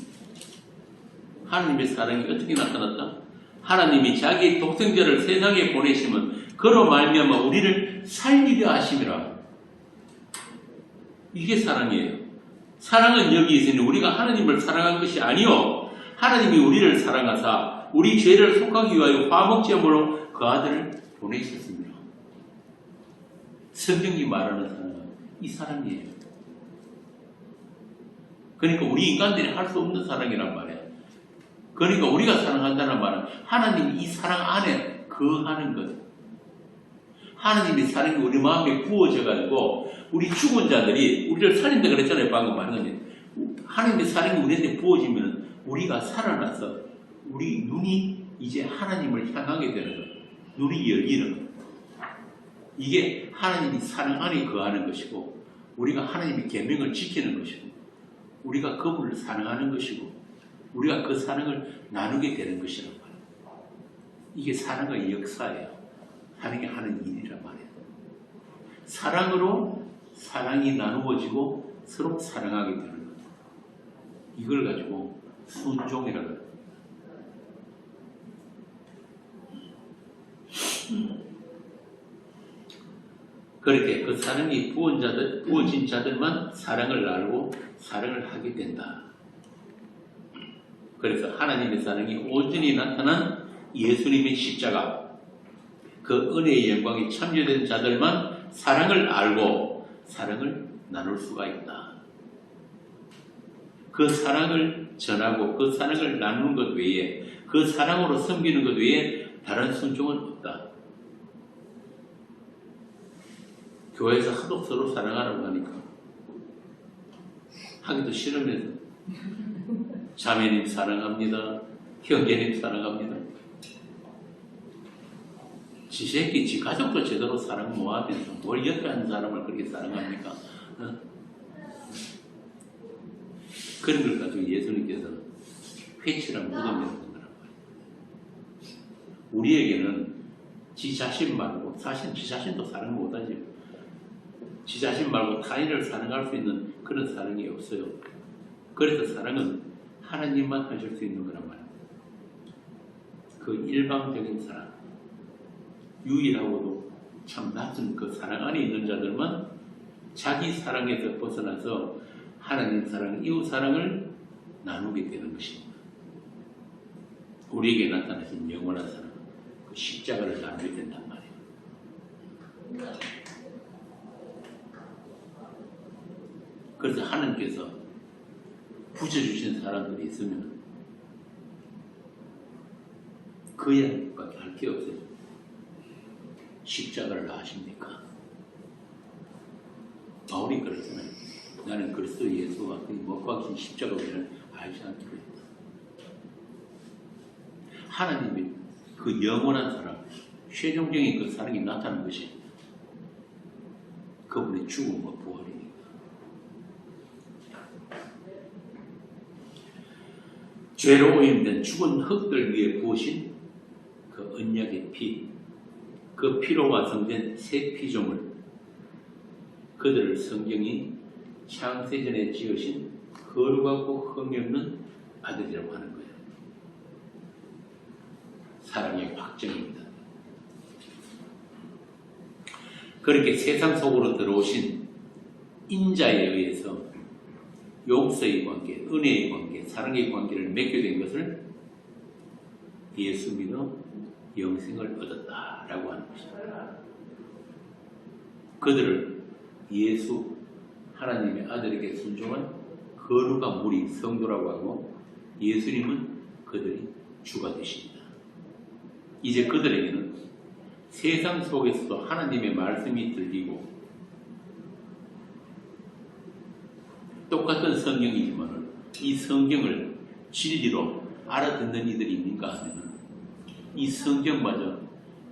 하나님의 사랑이 어떻게 나타났다? 하나님이 자기의 독생자를 세상에 보내시면 그로 말미암아 우리를 살리려 하심이라. 이게 사랑이에요. 사랑은 여기 있으니 우리가 하나님을 사랑한 것이 아니요 하나님이 우리를 사랑하사 우리 죄를 속하기 위하여 화목제물로 그 아들을 보내셨습니다. 성경이 말하는 사랑은 이 사랑이에요. 그러니까 우리 인간들이 할 수 없는 사랑이란 말이에요. 그러니까 우리가 사랑한다는 말은 하나님이 이 사랑 안에 거하는 것. 하나님의 사랑이 우리 마음에 부어져가지고 우리 죽은 자들이 우리를 살린다 그랬잖아요. 방금 말한 건데 하나님의 사랑이 우리한테 부어지면 우리가 살아나서 우리 눈이 이제 하나님을 향하게 되는 거예요. 눈이 열리는 거예요. 이게 하나님이 사랑 안에 거하는 것이고 우리가 하나님의 계명을 지키는 것이고 우리가 그분을 사랑하는 것이고 우리가 그 사랑을 나누게 되는 것이란 말이에요. 이게 사랑의 역사예요. 하나님이 하는 일이란 말이에요. 사랑으로 사랑이 나누어지고 서로 사랑하게 되는 거예요. 이걸 가지고 순종이라고 해요. 그렇게 그 사랑이 부어진 자들만 사랑을 알고 사랑을 하게 된다. 그래서 하나님의 사랑이 온전히 나타난 예수님의 십자가, 그 은혜의 영광에 참여된 자들만 사랑을 알고 사랑을 나눌 수가 있다. 그 사랑을 전하고 그 사랑을 나누는 것 외에, 그 사랑으로 섬기는 것 외에 다른 순종은 없다. 교회에서 하도 서로 사랑하라고 하니까 하기도 싫으면서 자매님 사랑합니다, 형제님 사랑합니다. 지 새끼, 지 가족도 제대로 사랑 못하면서 뭘 옆에 하는 사람을 그렇게 사랑합니까? 어? 그런 걸 가지고 예수님께서 회칠한 무덤이라고 하는 거란 말이에요. 우리에게는 지 자신 말고, 사실 지 자신도 사랑 못하죠. 지 자신 말고 타인을 사랑할 수 있는 그런 사랑이 없어요. 그래서 사랑은 하나님만 하실 수 있는 거란 말이에요. 그 일방적인 사랑, 유일하고도 참 낮은 그 사랑 안에 있는 자들만 자기 사랑에서 벗어나서 하나님 사랑, 이웃 사랑을 나누게 되는 것입니다. 우리에게 나타나신 영원한 사랑, 그 십자가를 나누게 된단 말이에요. 그래서 하나님께서 부져주신 사람들이 있으면 그 이야기밖에 할 게 없어요. 십자가를 아십니까? 바울이 그랬잖아요. 나는 그리스도 예수와 그 못 박힌 십자가를 알지 않기로 했다. 하나님의 그 영원한 사랑, 최종적인 그 사랑이 나타난 것이 그분의 죽음과 부활입니다. 죄로 오염된 죽은 흙들 위에 부으신 그 언약의 피, 그 피로 완성된 새 피조물, 그들을 성경이 창세전에 지으신 거룩하고 흠이 없는 아들이라고 하는 거예요. 사랑의 확정입니다. 그렇게 세상 속으로 들어오신 인자에 의해서 용서의 관계, 은혜의 관계, 사랑의 관계를 맺게 된 것을 예수 믿어 영생을 얻었다라고 하는 것입니다. 그들을 예수, 하나님의 아들에게 순종한 거룩한 무리, 성도라고 하고, 예수님은 그들이 주가 되십니다. 이제 그들에게는 세상 속에서도 하나님의 말씀이 들리고, 똑같은 성경이지만 이 성경을 진리로 알아듣는 이들이 있는가 하면 이 성경마저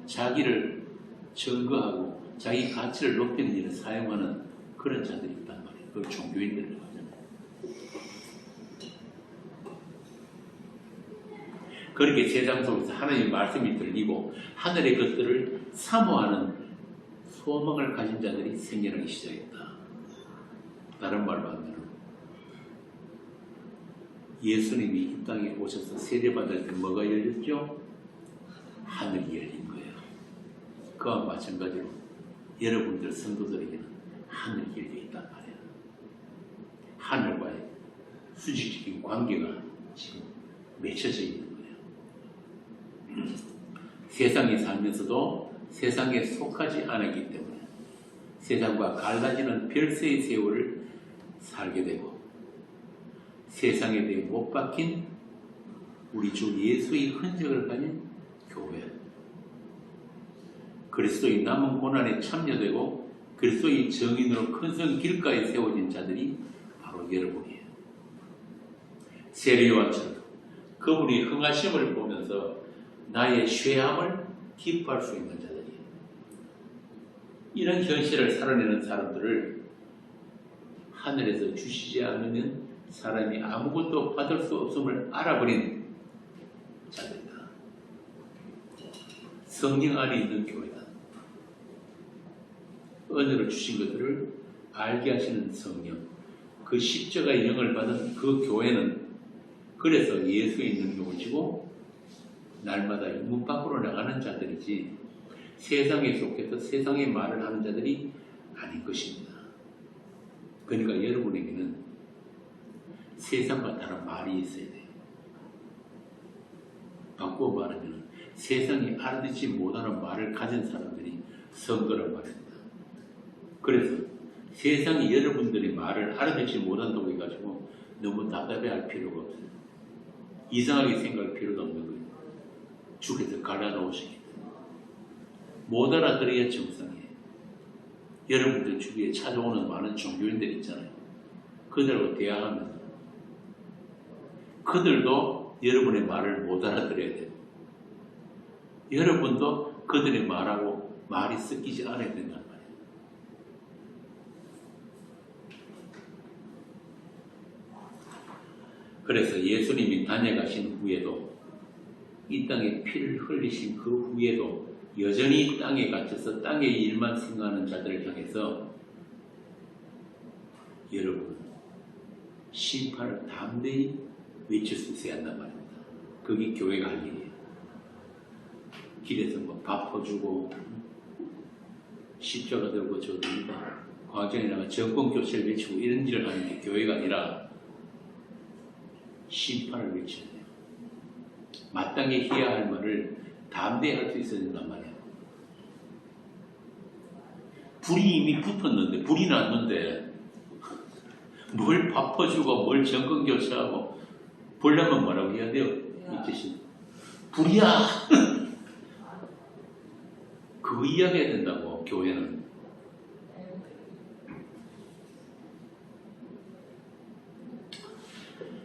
자기를 증거하고 자기 가치를 높이는 일을 사용하는 그런 자들이 있단 말이에요. 그걸 종교인들이라고 하잖아요. 그렇게 세상 속에서 하나님의 말씀이 들리고 하늘의 것들을 사모하는 소망을 가진 자들이 생겨나기 시작했다. 다른 말로 하면 예수님이 이 땅에 오셔서 세례받을 때 뭐가 열렸죠? 하늘이 열린 거예요. 그와 마찬가지로 여러분들 성도들에게는 하늘이 열려 있단 말이에요. 하늘과의 수직적인 관계가 지금 맺혀져 있는 거예요. 세상에 살면서도 세상에 속하지 않았기 때문에 세상과 갈라지는 별세의 세월을 살게 되고, 세상에 대해 못 박힌 우리 주 예수의 흔적을 가진 교회, 그리스도의 남은 고난에 참여되고 그리스도의 정인으로 큰 성 길가에 세워진 자들이 바로 여러분이에요. 세례요한처럼 그분이 흥하심을 보면서 나의 쇠함을 기뻐할 수 있는 자들이에요. 이런 현실을 살아내는 사람들을 하늘에서 주시지 않으면 사람이 아무것도 받을 수 없음을 알아버린 자들이다. 성령 안에 있는 교회다. 은혜를 주신 것들을 알게 하시는 성령, 그 십자가의 영을 받은 그 교회는 그래서 예수의 능력을 지고 날마다 문 밖으로 나가는 자들이지 세상에 속해서 세상의 말을 하는 자들이 아닌 것입니다. 그러니까 여러분에게는 세상과 다른 말이 있어야 돼요. 바꾸어 말하면 세상이 알아듣지 못하는 말을 가진 사람들이 선거란 말입니다. 그래서 세상이 여러분들의 말을 알아듣지 못한다고 해가지고 너무 답답해할 필요가 없어요. 이상하게 생각할 필요도 없는 거예요. 주께서 갈라놓으시기 못 알아들어야 정상이에요. 여러분들 주위에 찾아오는 많은 종교인들 있잖아요. 그들하고 대화하면서 그들도 여러분의 말을 못 알아들어야 돼요. 여러분도 그들의 말하고 말이 섞이지 않아야 된단 말이에요. 그래서 예수님이 다녀가신 후에도 이 땅에 피를 흘리신 그 후에도 여전히 땅에 갇혀서 땅의 일만 생각하는 자들을 향해서 여러분 심판을 담대히 외칠 수 있어야 한단 말입니다. 그게 교회가 할 일이에요. 길에서 뭐 밥 퍼주고 십자가 들고 저들과 광장에 나가 정권 교체를 외치고 이런 일을 하는 게 교회가 아니라 심판을 외쳐야 돼요. 마땅히 해야 할 말을 담대히 할 수 있어야 된단 말이에요. 불이 이미 붙었는데, 불이 났는데 뭘 밥 퍼주고 뭘 정권 교체하고 보려면 뭐라고 해야 돼요? 이 뜻이 불이야. 그거 이야기해야 된다고 교회는.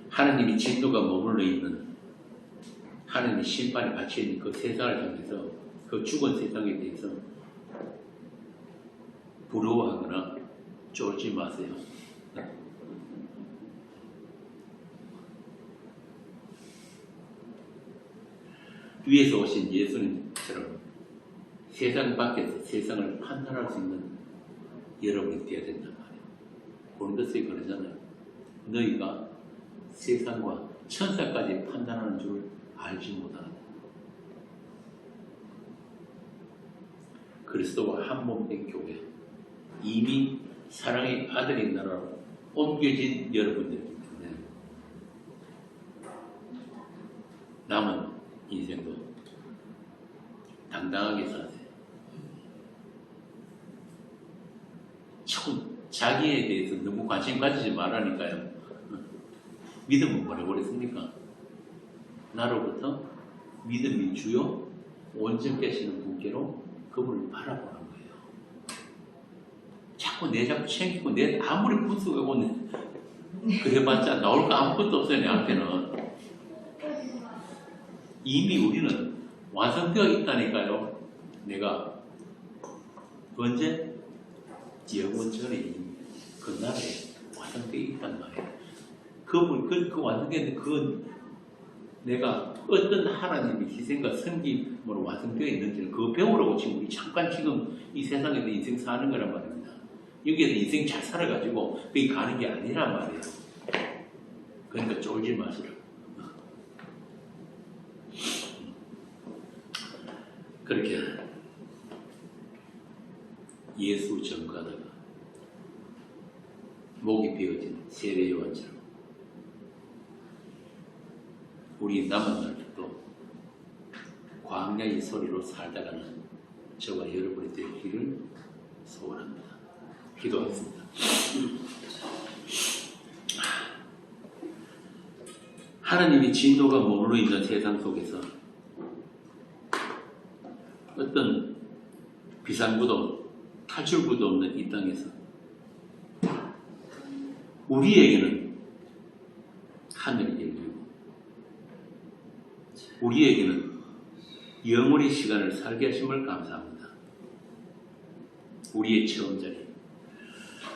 하나님이 진노가 머물러 있는 하나님의 심판이 갇혀 있는 그 세상을 향해서 그 죽은 세상에 대해서 부러워하거나 쫄지 마세요. 위에서 오신 예수님처럼 세상 밖에서 세상을 판단할 수 있는 여러분이 되어야 된단 말이에요. 고린도서에 그러잖아요. 너희가 세상과 천사까지 판단하는 줄 알지 못하는 그리스도와 한 몸 된 교회, 이미 사랑의 아들의 나라로 옮겨진 여러분들이기 때문에 남은 인생도 당당하게 사세요. 자기에 대해서 너무 관심 가지지 말라니까요. 믿음은 뭐라고 그랬습니까? 나로부터 믿음이 주요 온전 깨시는 분께로 그분을 바라보는 거예요. 자꾸 내 자꾸 챙기고 내 아무리 분석하고 그래봤자 나올 거 아무것도 없어요. 내한테는. 이미 우리는 완성되어 있다니까요. 내가 언제? 영원 전에 이미 그날에 완성되어 있단 말이에요. 그 완성되는데 그건 내가 어떤 하나님의 희생과 섬김으로 완성되어 있는지를 그거 배우라고 지금 우리 잠깐 지금 이 세상에서 인생 사는 거란 말입니다. 여기에서 인생 잘 살아가지고 거기 가는 게 아니란 말이에요. 그러니까 쫄지 마시라고. 그렇게 예수 전가다가 목이 베어진 세례 요한처럼 우리 남은 날도 광야의 소리로 살다가는 저와 여러분이 되기를 소원합니다. 기도하겠습니다. 하나님이 진노가 머물러 있는 세상 속에서 어떤 비상구도 탈출구도 없는 이 땅에서 우리에게는 하늘이 열리고 우리에게는 영원의 시간을 살게 하심을 감사합니다. 우리의 처음 자리,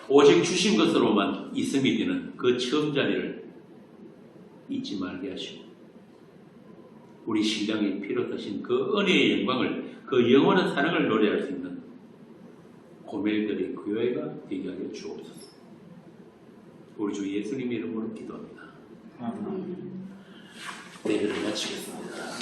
오직 주신 것으로만 있음이 되는 그 처음 자리를 잊지 말게 하시고 우리 신랑의 피로 사신 그 은혜의 영광을, 그 영원한 사랑을 노래할 수 있는 고멜들의 교회가 되게 하여 주옵소서. 우리 주 예수님의 이름으로 기도합니다. 예배를 마치겠습니다.